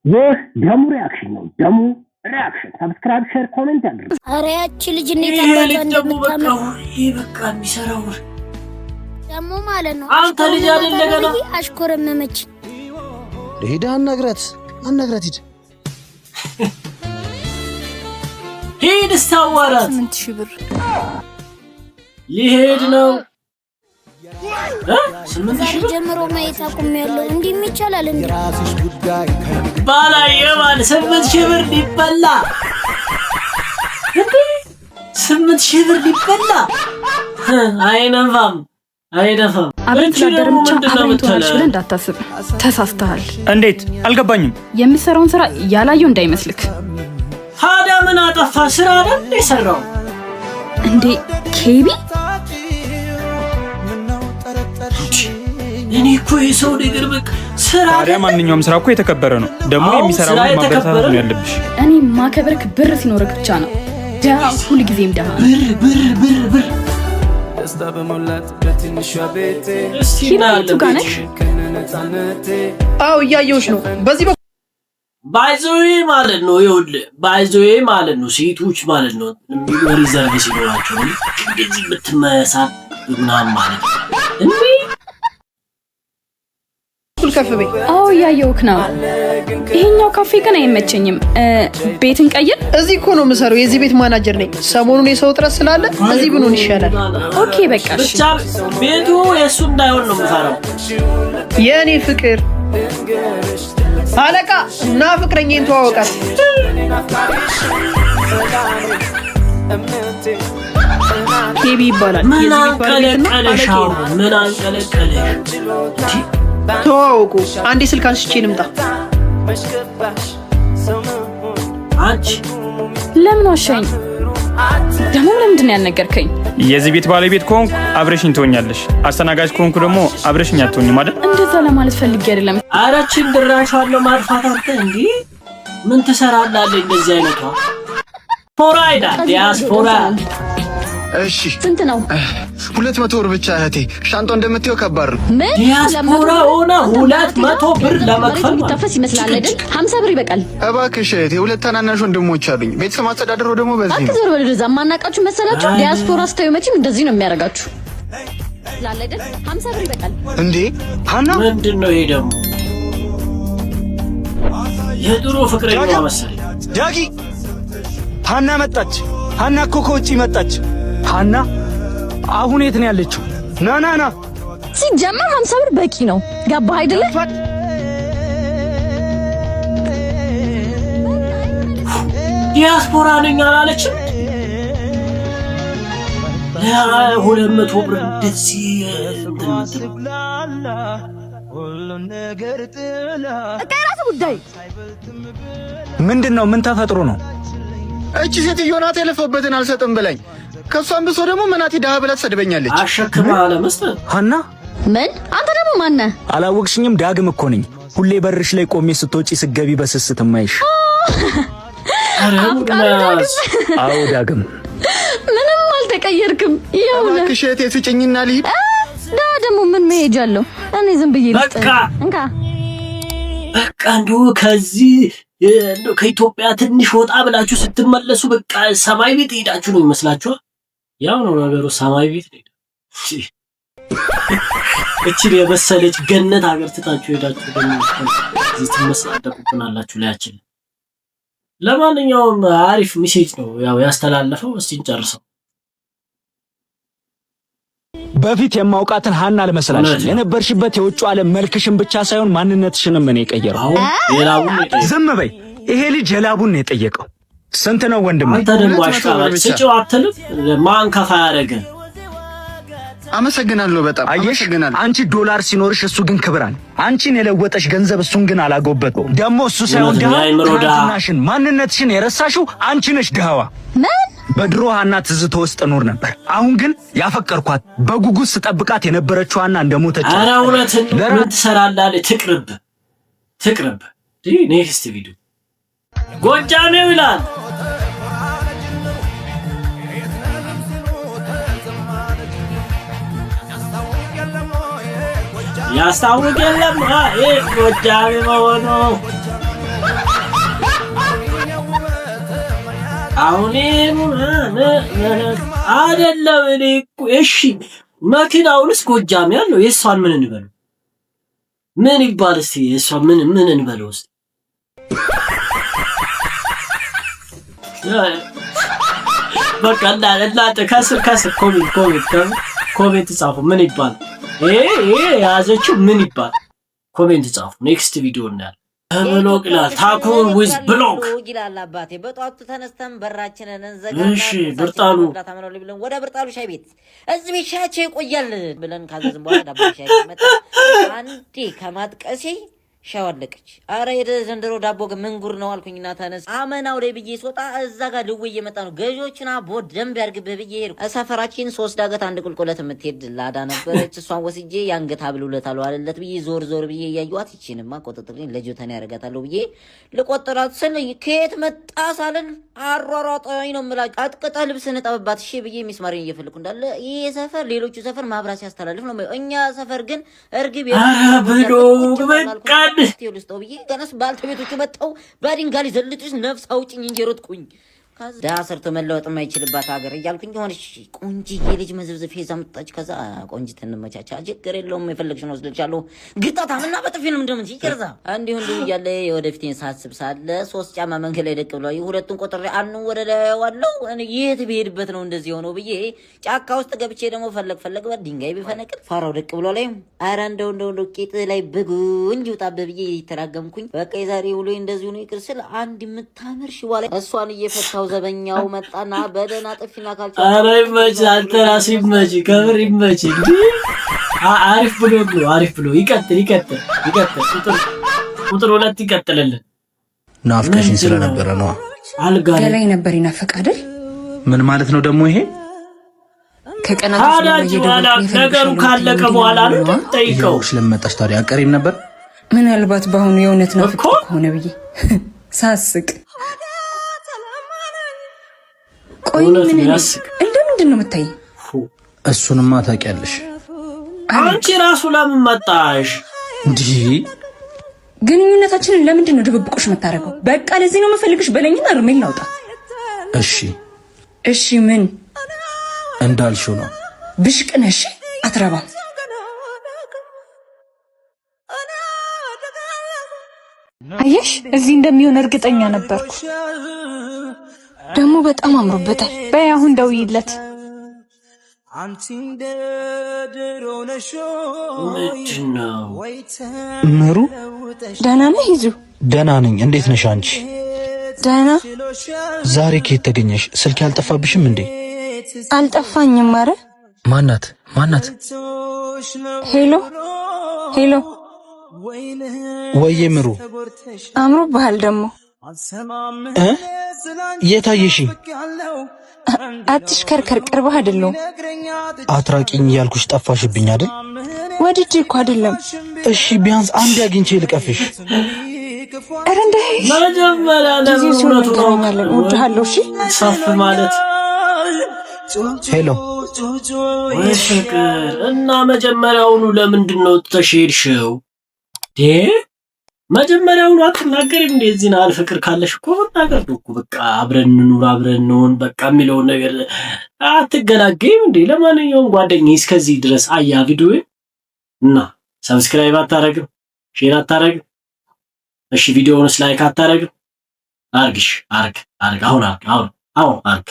ይህ ደሙ ሪአክሽን ነው። ደሙ ሪአክሽን ሰብስክራይብ፣ ሼር፣ ኮሜንት ያድርጉ። አረ ያቺ ልጅ እንዴት አባቷ እንደምታምር በቃ የሚሰራው ደሙ ማለት ነው። አንተ ልጅ አይደል ለገና አሽኮረመመች። ሄዳ አናግራት ሂድ ሄድ ስታዋራት 8000 ብር ሊሄድ ነው። 8000 ብር ጀምሮ ማየት አቁሜያለሁ። እንዲህ ይቻላል እንዴ? ባላየ ማለት 8000 ብር ሊበላ 8000 ብር ሊበላ አይነፋም። አብረን ተዳደረም ብቻ አብረን ትሆናለች ብለህ እንዳታስብ፣ ተሳስተሃል። እንዴት አልገባኝም። የምትሰራውን ስራ ያላየው እንዳይመስልክ። ታዲያ ምን አጠፋ? ስራ አይደል የሰራው እንዴ ኬቢ? እኔ እኮ የሰው ነገር በቃ ስራ ታዲያ ማንኛውም ስራ እኮ የተከበረ ነው። ደግሞ የሚሰራው ማበረታታት ነው ያለብሽ። እኔ ማከብርክ ብር ሲኖርክ ብቻ ነው። ዳ ሁሉ ጊዜም ደሃ ብር ሂራቱ ጋር ነሽ? አው እያየሁሽ ነው። በዚህ ባይዞዬ ማለት ነው። ይኸውልህ ባይዞዬ ማለት ነው። ሴቶች ማለት ነው ሪዘርቭ ሲኖራቸው እንደዚህ ብትመሳት ምናምን ማለት ነው እንዴ? ከፍ በይ። አው እያየሁክ ነው። ይሄኛው ካፌ ግን አይመቸኝም። ቤትን ቀይር። እዚህ እኮ ነው የምሰራው። የዚህ ቤት ማናጀር ነኝ። ሰሞኑን የሰው ጥረት ስላለ እዚህ ብንሆን ይሻላል። ኦኬ በቃ እሺ። ብቻ ቤቱ የሱ እንዳይሆን ነው የምፈራው። የኔ ፍቅር አለቃ እና ፍቅረኛዬን ተዋወቃት። ኬቢ ይባላል። ምን አንቀለቀለሽ? ምን አንቀለቀለሽ? ተዋወቁ። አንዴ ስልክ አንስቼ ልምጣ። አንቺ ለምን ዋሻኝ? ደግሞ ለምንድን ነው ያልነገርከኝ? የዚህ ቤት ባለቤት ከሆንኩ አብረሽኝ ትሆኛለሽ። አስተናጋጅ ከሆንኩ ደግሞ አብረሽኝ አትሆኝም አይደል? እንደዛ ለማለት ፈልጌ አይደለም። አረችን ድራሿን ለማጥፋት አንተ እንዴ ምን ትሰራላለህ? እንደዚህ አይነቷ ፎራይዳ ዲያስፖራ። እሺ ስንት ነው? 200 ብር ብቻ እህቴ። ሻንጣው እንደምትየው ከባድ ነው። ምን ዲያስፖራ ሆነ 200 ብር ለመክፈል ተፈስ ይመስላል አይደል? 50 ብር ይበቃል። እባክሽ እህቴ፣ ሁለት ታናናሽ ወንድሞች አሉኝ። ቤተሰብ አስተዳደረው ደግሞ በዚህ ነው። አትዞር ወደዛ። ማናቃችሁ መሰላችሁ? ዲያስፖራ ስታዩ መቼም እንደዚህ ነው የሚያደርጋችሁ። ስላለ አይደል? 50 ብር ይበቃል። እንዴ ሀና፣ ምንድነው ይሄ ደግሞ? የድሮ ፍቅረኛ መሰለኝ። ዳጊ፣ ሀና መጣች። ሀና እኮ ከውጪ መጣች። ሀና አሁን የት ነው ያለችው? ና ሲጀመር 50 ብር በቂ ነው። ገባህ አይደለ? ዲያስፖራ ነኝ አላለችም? 200 ብር እንደዚህ እቀራቱ ጉዳይ ምንድነው? ምን ተፈጥሮ ነው? እቺ ሴትዮ ናት የለፈበትን አልሰጥም ብለኝ። ከሷም ብሶ ደግሞ መናቲ ዳህ ብላ ትሰድበኛለች። አሸክማ ለመስጠት ሀና፣ ምን? አንተ ደግሞ ማን ነህ? አላወቅሽኝም? ዳግም እኮ ነኝ። ሁሌ በርሽ ላይ ቆሜ ስትወጪ ስገቢ በስስት ማይሽ። አዎ ዳግም፣ ምንም አልተቀየርክም። ይኸው ነው። እባክሽ እህቴ ስጭኝና ልሂድ። ደግሞ ምን መሄጃለሁ እኔ? ዝም ብዬ በቃ እንካ እንደው ከዚህ ከኢትዮጵያ ትንሽ ወጣ ብላችሁ ስትመለሱ በቃ ሰማይ ቤት ሄዳችሁ ነው ይመስላችኋል? ያው ነው ነገሩ። ሰማይ ቤት ነው። እቺ የመሰለች ገነት ሀገር ትታችሁ ሄዳችሁ ደግሞ እዚህ ትመሳደቁብናላችሁ ላያችን። ለማንኛውም አሪፍ ሜሴጅ ነው ያው ያስተላለፈው። እስቲ እንጨርሰው። በፊት የማውቃትን ሀና አልመሰላችም። የነበርሽበት የውጭ ዓለም መልክሽን ብቻ ሳይሆን ማንነትሽንም እኔ ቀየረው። ዝም በይ። ይሄ ልጅ የላቡን ነው የጠየቀው። ስንት ነው ወንድም? አንተ ደግሞ አሽቃባጭ ስጪው አትልም? ማን ከፋ ያደረገ? አመሰግናለሁ፣ በጣም አመሰግናለሁ። አንቺ ዶላር ሲኖርሽ እሱ ግን ክብራል። አንቺን የለወጠሽ ገንዘብ እሱን ግን አላጎበጠው። ደግሞ እሱ ሳይሆን ድሃሽን ማንነትሽን የረሳሽው አንቺ ነሽ ድሃዋ። ምን? በድሮ ሀና ትዝታ ውስጥ ኖር ነበር። አሁን ግን ያፈቀርኳት በጉጉት ስጠብቃት የነበረችው ሀና እንደሞተች። ኧረ እውነትን ምን ትሰራላለህ? ትቅርብ። ኔክስት ቪዲዮ ጎጃሜው ይላል ያስታውቅ የለም ጎጃሜ መሆኑ አሁን አይደለም እኔ እሺ መኪናውንስ ጎጃም ያለው የሷን ምን እንበለው? ምን ይባል እስቲ የሷን ምን እንበለው እስቲ? በቃ እናንተ ከስር ኮሜንት ጻፉ። ምን ይባል ይሄ ያዘችው ምን ይባል? ኮሜንት ጻፉ። ኔክስት ቪዲዮ እናያለን። ብሎክ ይላል ታኩር ዊዝ ብሎክ ይላል አባቴ። በጧቱ ተነስተን በራችንን እንዘጋና እሺ ብርጣሉ ወደ ብርጣሉ ሻይ ቤት እዚህ ቤት ሻያቸው ይቆያል ብለን ካዘዝን በኋላ ዳቦ ሻይ መጣ። አንዴ ከማጥቀሴ ሻው አለቀች። አረ የዘንድሮ ዳቦ ግን ምን ጉር ነው አልኩኝና ተነስ አመናው ላይ ብዬ ስወጣ እዛ ጋር ልው እየመጣ ነው። ገዢዎችና ቦድ ደንብ ያርግብህ ብዬ ሄድኩ። ሰፈራችን 3 ዳገት 1 ቁልቁለት የምትሄድ ላዳ ነበረች። እሷን ወስጄ ያንገት አብሉለት አለዋለለት ብዬ ዞር ብዬ እያየኋት ይቺንማ ቆጥጥልኝ ለጆተና ያረጋታለሁ ብዬ ልቆጥራት ስል ከየት መጣ ሳልን አሯሯጠኝ ነው የምላጭ። ቀጥቅጠህ ልብስ ንጠብባት እሺ ብዬ ሚስማሬን እየፈለኩ እንዳለ ይሄ ሰፈር ሌሎቹ ሰፈር ማብራት ሲያስተላልፍ ነው። እኛ ሰፈር ግን እርግብ ብሎ በቃ ልስጠው ብዬ ገነስ ባልተቤቶቹ መጥተው በድንጋይ ዘልጡኝ ነፍስ አውጭኝ እንጂ ሮጥኩኝ። ከዛ ሰርቶ መለወጥ የማይችልባት ሀገር እያልኩኝ ሆነሽ ቆንጂዬ ልጅ መዝብዝፍ ይዛ መጣች። ከዛ ቆንጂት እንመቻቻ ችግር የለውም የፈለግሽን ወስድልሻለሁ ግጣታምና በጥፊ ነው እንደምን ይቀርዛ እንዲሁ እያለ የወደፊቴን ሳስብ ሳለ 3 ጫማ መንገድ ላይ ደቅ ብለው ሁለቱን ቆጥሬ አኑ ወደ ላይ ዋለው እኔ የት ብሄድበት ነው እንደዚህ ሆኖ ብዬ ጫካ ውስጥ ገብቼ ደግሞ ፈለግ በድንጋይ ቢፈነቅል ፋራው ደቅ ብሎ ላይ አረ እንደው ቂጥ ላይ በጉንጅ ውጣበ ብዬ ይተራገምኩኝ። በቃ የዛሬ ውሎ እንደዚህ ሆኖ ይቅር ስል አንድ የምታምር ሽዋ ላይ እሷን እየፈታው ዘበኛው መጣና በደና ጥፊና ካልቻ አረ ይመች አንተ ራስ ይመች ከብር ይመች እንዴ አሪፍ ብሎ ይቀጥል ቁጥር 2 ይቀጥልልን። ናፍቀሽኝ ስለነበረ ነው አልጋ ላይ ነበር ይናፈቅ አይደል? ምን ማለት ነው ደግሞ ይሄ? ከቀናቶች ነገሩ ካለቀ በኋላ ነው ጠይቀው ስለመጣሽ ታዲያ አቀሪም ነበር። ምናልባት በአሁኑ የእውነት ነው ፍቅር ከሆነ ብዬ ሳስቅ ቆይ እንደምንድን ነው የምታይ? እሱንማ ታውቂያለሽ። አንቺ ራሱ ለምን መጣሽ? እንዴ ግንኙነታችንን ለምንድን ነው ድብብቆሽ የምታደርገው? በቃ ለዚህ ነው የምፈልግሽ በለኝና እርሜል ላውጣ። እሺ ምን እንዳልሽው ነው። ብሽቅ ነሽ አትረባም። አየሽ እዚህ እንደሚሆን እርግጠኛ ነበርኩ። ደግሞ በጣም አምሮበታል። በይ አሁን ደውይለት። ምሩ ደህና ነህ? ይዙ ደህና ነኝ። እንዴት ነሽ አንቺ? ደህና። ዛሬ ከየት ተገኘሽ? ስልክ ያልጠፋብሽም እንዴ? አልጠፋኝም። ኧረ ማናት? ሄሎ ወይዬ ምሩ አምሮብሃል ደግሞ። የታየሽኝ? አትሽከርከር፣ ቅርብህ አይደለም። አትራቂኝ ያልኩሽ ጠፋሽብኝ አይደል? ወድጄ እኮ አይደለም። እሺ ቢያንስ አንድ አግኝቼ ልቀፍሽ። ኧረ እንደ መጀመሪያ ለእውነቱ ነው እወድሃለሁ። እሺ ሳፍ ማለት ሄሎ ወይ ፍቅር እና መጀመሪያውኑ ለምንድን ነው ተሸሄድሽው? መጀመሪያውኑ አትናገሪም? እንደዚህ ነው ፍቅር ካለሽ እኮ መናገር ነው እኮ በቃ አብረን እንኑር አብረን እንሆን በቃ የሚለው ነገር አትገላገይም እንዴ? ለማንኛውም ጓደኛዬ እስከዚህ ድረስ አያ ቪዲዮ እና ሰብስክራይብ አታረግም፣ ሼር አታረግም፣ እሺ ቪዲዮውንስ ላይክ አታረግም? አርግ አሁን አርግ